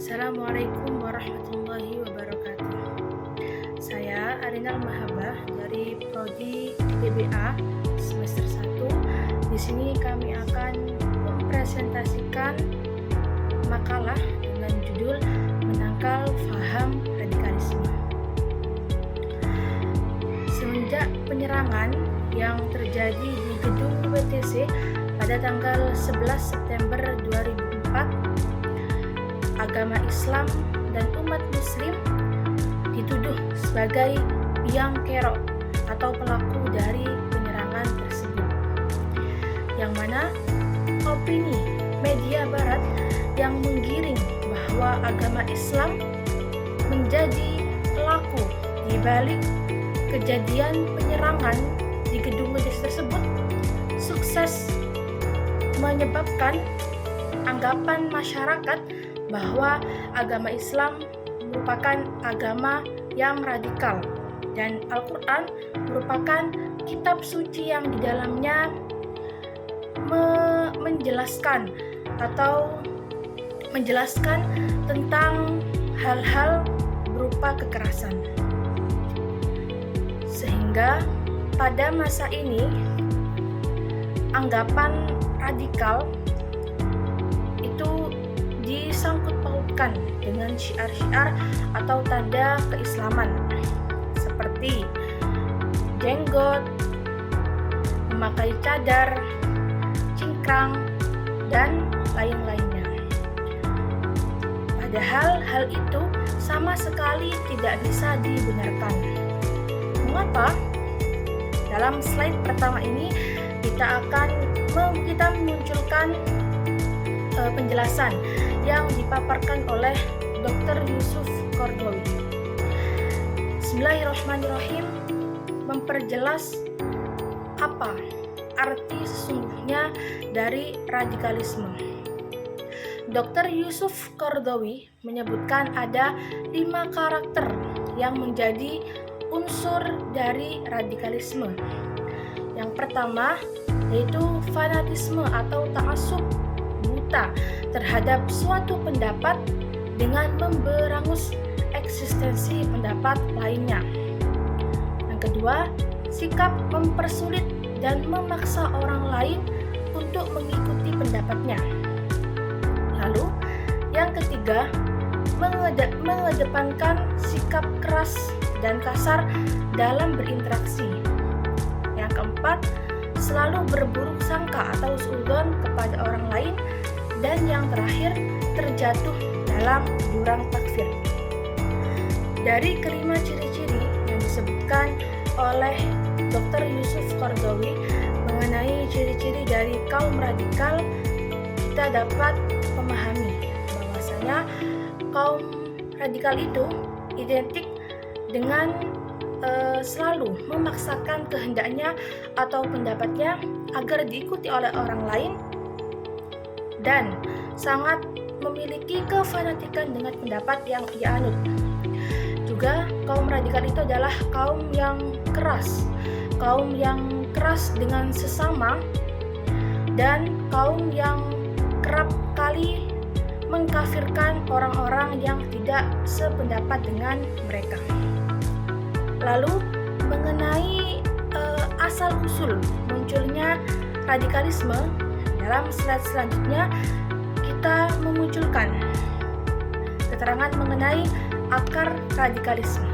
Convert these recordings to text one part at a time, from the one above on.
Assalamualaikum warahmatullahi wabarakatuh. Saya Arinal Mahabah dari Prodi PBA semester 1. Di sini kami akan mempresentasikan makalah dengan judul Menangkal Faham Radikalisme. Semenjak penyerangan yang terjadi di gedung WTC pada tanggal 11 September 2004, agama Islam dan umat Muslim dituduh sebagai biang kerok atau pelaku dari penyerangan tersebut, yang mana opini media Barat yang menggiring bahwa agama Islam menjadi pelaku di balik kejadian penyerangan di gedung majelis tersebut sukses menyebabkan anggapan masyarakat bahwa agama Islam merupakan agama yang radikal dan Al-Quran merupakan kitab suci yang di dalamnya menjelaskan tentang hal-hal berupa kekerasan. Sehingga pada masa ini anggapan radikal itu disangkut pautkan dengan syiar-syiar atau tanda keislaman seperti jenggot, memakai cadar, cingkrang, dan lain-lainnya. Padahal hal itu sama sekali tidak bisa dibenarkan. Mengapa? Dalam slide pertama ini kita memunculkan penjelasan yang dipaparkan oleh Dr. Yusuf Qaradawi. Bismillahirrahmanirrahim, memperjelas apa arti sesungguhnya dari radikalisme. Dr. Yusuf Qaradawi menyebutkan ada 5 karakter yang menjadi unsur dari radikalisme. Yang pertama yaitu fanatisme atau ta'assub buta terhadap suatu pendapat dengan memberangus eksistensi pendapat lainnya. Yang kedua, sikap mempersulit dan memaksa orang lain untuk mengikuti pendapatnya. Lalu, yang ketiga, mengedepankan sikap keras dan kasar dalam berinteraksi. Yang keempat, selalu berburuk sangka atau suudzon kepada orang lain. Dan yang terakhir, terjatuh dalam jurang takfir. Dari kelima ciri-ciri yang disebutkan oleh Dr. Yusuf Qaradawi mengenai ciri-ciri dari kaum radikal, kita dapat memahami bahwasanya kaum radikal itu identik dengan selalu memaksakan kehendaknya atau pendapatnya agar diikuti oleh orang lain dan sangat memiliki kefanatikan dengan pendapat yang ia anut. Juga kaum radikal itu adalah kaum yang keras dengan sesama, dan kaum yang kerap kali mengkafirkan orang-orang yang tidak sependapat dengan mereka. Lalu mengenai asal-usul munculnya radikalisme, dalam slide selanjutnya kita memunculkan keterangan mengenai akar radikalisme.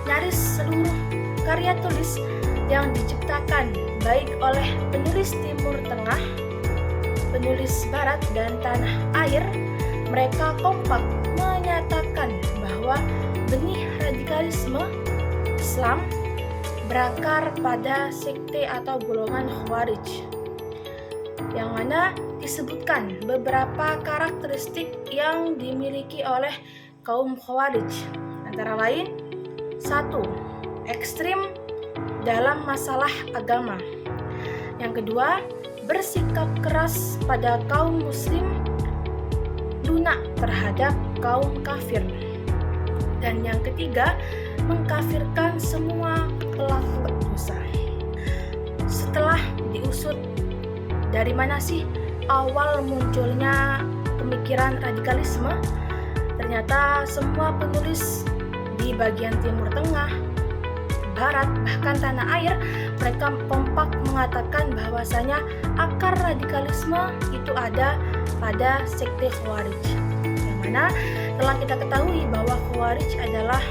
Nyaris seluruh karya tulis yang diciptakan baik oleh penulis Timur Tengah, penulis Barat, dan tanah air, mereka kompak menyatakan bahwa benih radikalisme Islam berakar pada sekte atau golongan Khawarij, yang mana disebutkan beberapa karakteristik yang dimiliki oleh kaum Khawarij, antara lain 1. Ekstrim dalam masalah agama. Yang kedua, bersikap keras pada kaum muslim, lunak terhadap kaum kafir. Dan yang ketiga, mengkafirkan semua pelaku dosa. Setelah diusut dari mana sih awal munculnya pemikiran radikalisme, ternyata semua penulis di bagian Timur Tengah, Barat, bahkan tanah air, mereka kompak mengatakan bahwasanya akar radikalisme itu ada pada sekte Khawarij, yang mana telah kita ketahui bahwa Khawarij adalah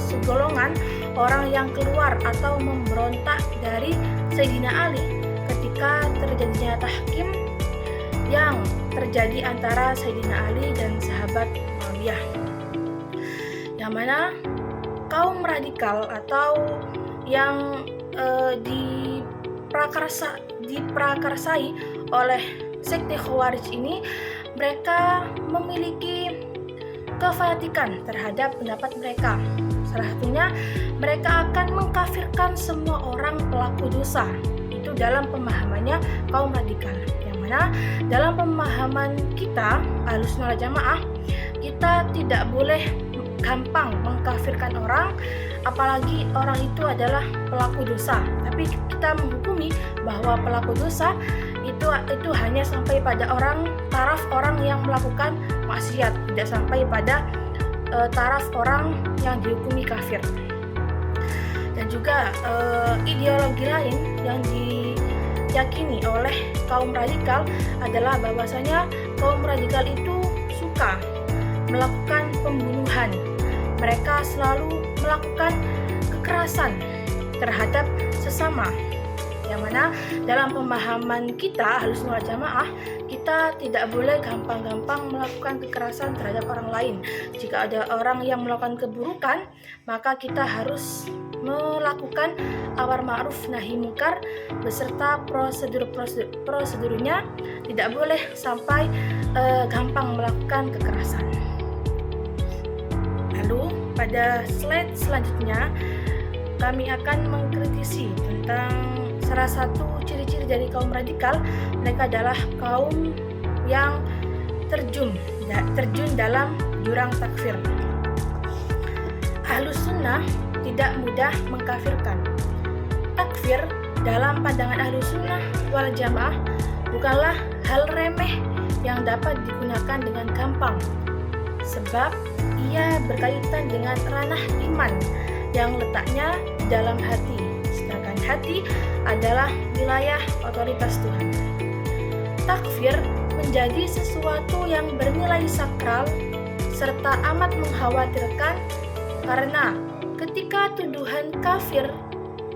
segolongan orang yang keluar atau memberontak dari Sayyidina Ali ketika terjadinya tahkim yang terjadi antara Sayyidina Ali dan sahabat Muawiyah, yang mana kaum radikal atau yang diprakarsai oleh sekte Khawarij ini, mereka memiliki kefanatikan terhadap pendapat mereka. Salah satunya, mereka akan mengkafirkan semua orang pelaku dosa. Itu dalam pemahamannya kaum radikal. Yang mana dalam pemahaman kita, Ahlussunnah wal Jamaah, kita tidak boleh gampang mengkafirkan orang, apalagi orang itu adalah pelaku dosa. Tapi kita menghukumi bahwa pelaku dosa itu hanya sampai pada taraf orang yang melakukan maksiat, tidak sampai pada taraf orang yang dihukumi kafir. Dan juga ideologi lain yang diyakini oleh kaum radikal adalah bahwasanya kaum radikal itu suka melakukan pembunuhan. Mereka selalu melakukan kekerasan terhadap sesama, yang mana dalam pemahaman kita Ahlussunnah wal Jamaah, kita tidak boleh gampang-gampang melakukan kekerasan terhadap orang lain. Jika ada orang yang melakukan keburukan, maka kita harus melakukan amar ma'ruf nahi munkar beserta prosedurnya, tidak boleh sampai gampang melakukan kekerasan. Lalu pada slide selanjutnya kami akan mengkritisi tentang salah satu ciri-ciri dari kaum radikal. Mereka adalah kaum yang terjun dalam jurang takfir. Ahlussunnah tidak mudah mengkafirkan. Takfir dalam pandangan Ahlussunnah wal Jamaah bukanlah hal remeh yang dapat digunakan dengan gampang, sebab ia berkaitan dengan ranah iman yang letaknya di dalam hati, sedangkan hati adalah wilayah otoritas Tuhan. Takfir menjadi sesuatu yang bernilai sakral serta amat mengkhawatirkan, karena ketika tuduhan kafir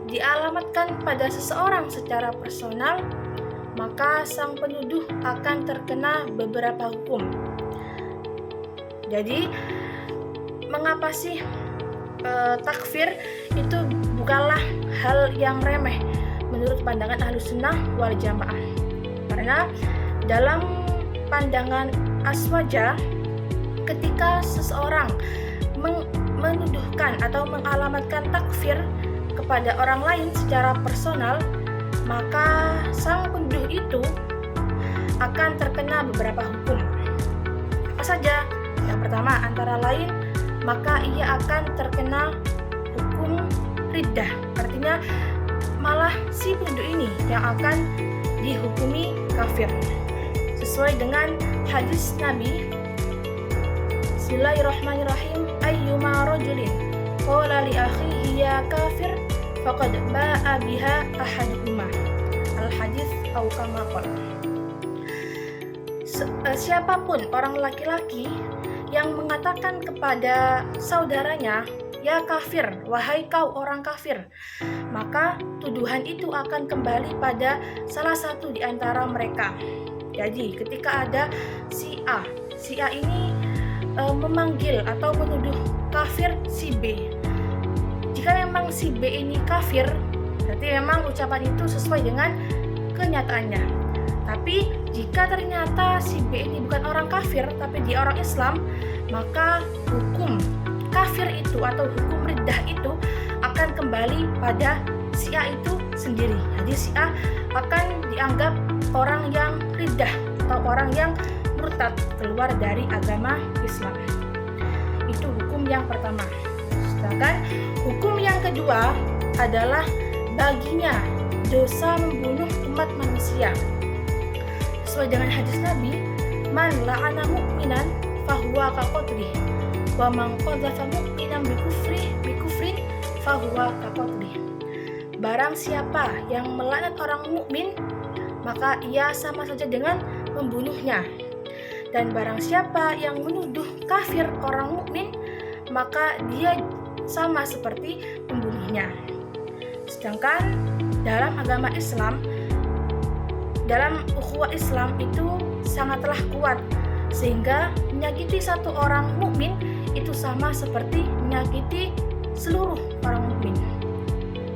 dialamatkan pada seseorang secara personal, maka sang penuduh akan terkena beberapa hukum. Jadi, mengapa sih takfir itu bukanlah hal yang remeh menurut pandangan Ahlussunnah wal Jamaah? Karena dalam pandangan Aswaja, ketika seseorang menuduhkan atau mengalamatkan takfir kepada orang lain secara personal, maka sang penuduh itu akan terkena beberapa hukum. Apa saja? Yang pertama, antara lain, maka ia akan terkena hukum riddah. Artinya malah si penuduh ini yang akan dihukumi kafir. Sesuai dengan hadis Nabi, Bismillahirrahmanirrahim, ayyuma rajulin qala li akhihi ya kafir faqad ba'a biha ahaduhuma. Al-hadis atau kama qala. Siapapun orang laki-laki yang mengatakan kepada saudaranya, ya kafir, wahai kau orang kafir, maka tuduhan itu akan kembali pada salah satu di antara mereka. Jadi ketika ada si A ini memanggil atau menuduh kafir si B, jika memang si B ini kafir, berarti memang ucapan itu sesuai dengan kenyataannya. Tapi jika ternyata si B ini bukan orang kafir, tapi dia orang Islam, maka hukum kafir itu atau hukum riddah itu akan kembali pada si A itu sendiri. Jadi si A akan dianggap orang yang riddah atau orang yang murtad, keluar dari agama Islam. Itu hukum yang pertama. Sedangkan hukum yang kedua adalah baginya dosa membunuh umat manusia. Sesuai dengan hadis Nabi, man la'ana mu'minan fahuwa kaqatlih wa man qadzafa mu'minan bikufrin fahuwa kaqatlih. Barang siapa yang melaknat orang mukmin, maka ia sama saja dengan membunuhnya. Dan barang siapa yang menuduh kafir orang mukmin, maka dia sama seperti membunuhnya. Sedangkan dalam agama Islam, dalam ukhuwah Islam itu sangatlah kuat, sehingga menyakiti satu orang mukmin itu sama seperti menyakiti seluruh orang mukmin.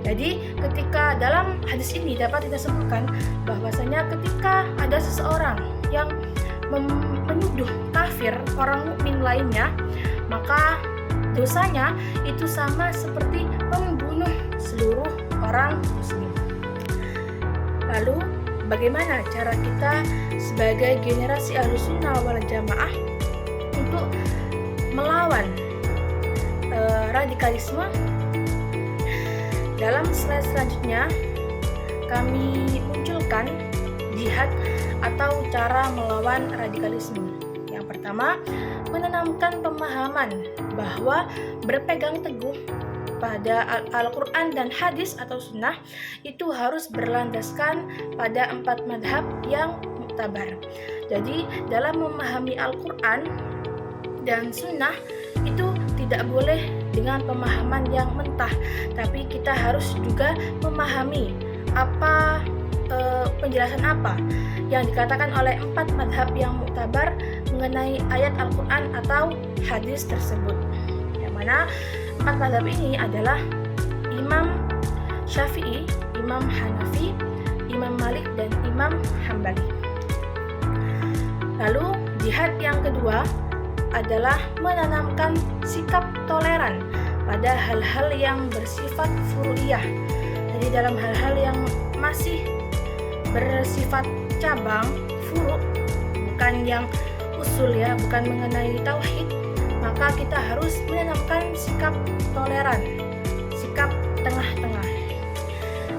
Jadi ketika dalam hadis ini dapat kita sebutkan bahwasanya ketika ada seseorang yang menuduh kafir orang mukmin lainnya, maka dosanya itu sama seperti membunuh seluruh orang muslim. Lalu bagaimana cara kita sebagai generasi Ahlussunnah wal Jamaah untuk melawan radikalisme? Dalam slide selanjutnya kami munculkan jihad atau cara melawan radikalisme. Yang pertama, menanamkan pemahaman bahwa berpegang teguh pada Al-Quran dan hadis atau sunnah itu harus berlandaskan pada 4 madhab yang muktabar. Jadi dalam memahami Al-Quran dan sunnah itu tidak boleh dengan pemahaman yang mentah, tapi kita harus juga memahami apa penjelasan apa yang dikatakan oleh 4 madhab yang muktabar mengenai ayat Al-Quran atau hadis tersebut. Yang mana 4 madhab ini adalah Imam Syafi'i, Imam Hanafi, Imam Malik, dan Imam Hambali. Lalu jihad yang kedua adalah menanamkan sikap toleran pada hal-hal yang bersifat furu'iyah. Jadi dalam hal-hal yang masih bersifat cabang, furu', bukan yang usul ya, bukan mengenai tauhid, maka kita harus menanamkan sikap toleran, sikap tengah-tengah.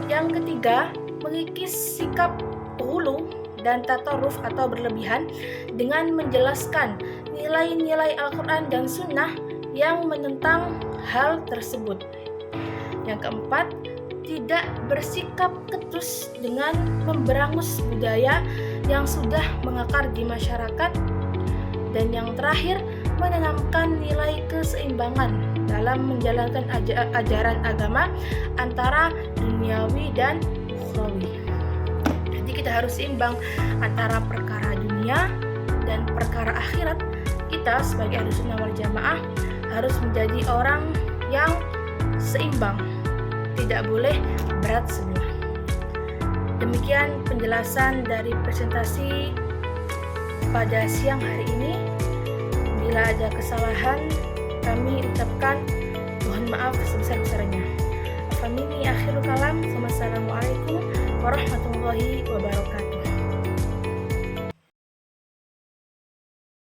Yang ketiga, mengikis sikap hulu dan tataruf atau berlebihan dengan menjelaskan nilai-nilai Al-Quran dan Sunnah yang menentang hal tersebut. Yang keempat, tidak bersikap ketus dengan memberangus budaya yang sudah mengakar di masyarakat. Dan yang terakhir, menanamkan nilai keseimbangan dalam menjalankan ajaran agama antara duniawi dan ukhrawi. Jadi kita harus seimbang antara perkara dunia dan perkara akhirat. Kita sebagai Ahlussunnah wal Jamaah harus menjadi orang yang seimbang, tidak boleh berat sebelah. Demikian penjelasan dari presentasi pada siang hari ini. Bila ada kesalahan, kami ucapkan mohon maaf sebesar-besarnya. Afamini akhirul kalam. Wassalamualaikum warahmatullahi wabarakatuh.